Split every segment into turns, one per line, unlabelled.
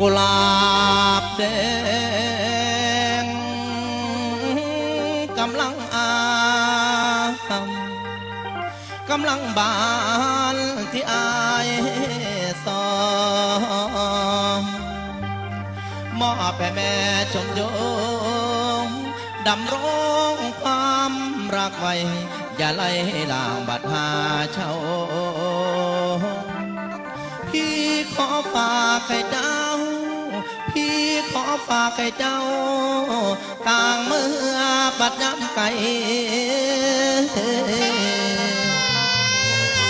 กุหลาบแดงกำลังกำลังบานที่อายสองมอบให้แม่ชมยงดำรงความรักไว้อย่าไล่ลางบัดหาเช่าพี่ขอฝากให้เจ้าพี่ขอฝากให้เจ้าต่างเมื่อบัดย้ำไก่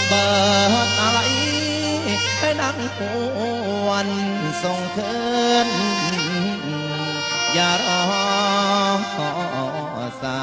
เปิดอะไรให้นั่งหวนส่งเคินอย่ารอสา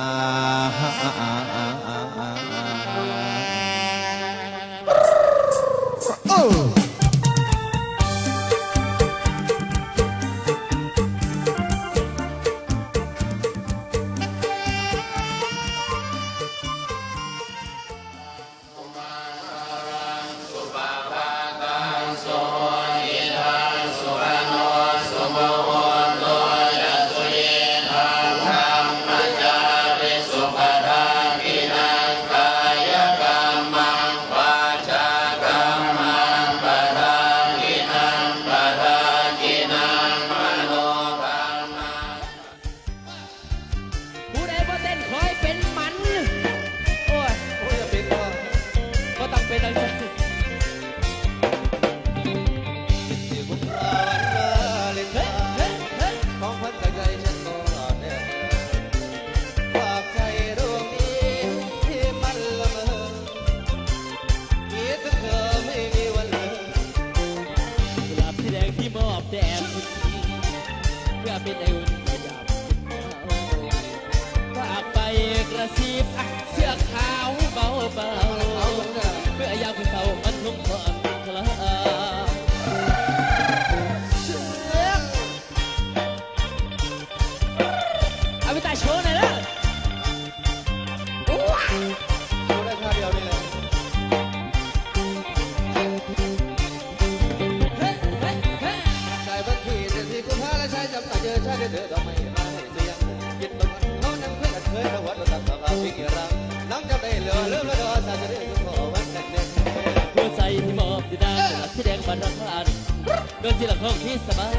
เดินที่หลังห้องพี่สบาย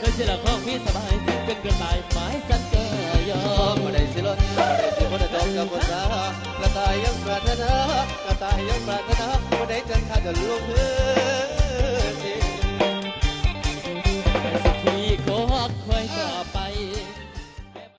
เดินที่หลังห้องพี่สบายเป็นกระต่ายไม้สันเกยอมมาได้สิล้นมาได้สิคนจบกับคนสากระต่ายยังปรารถนากระต่ายยังปรารถนาวันไหนจันทร์ข้าจะลงพื้น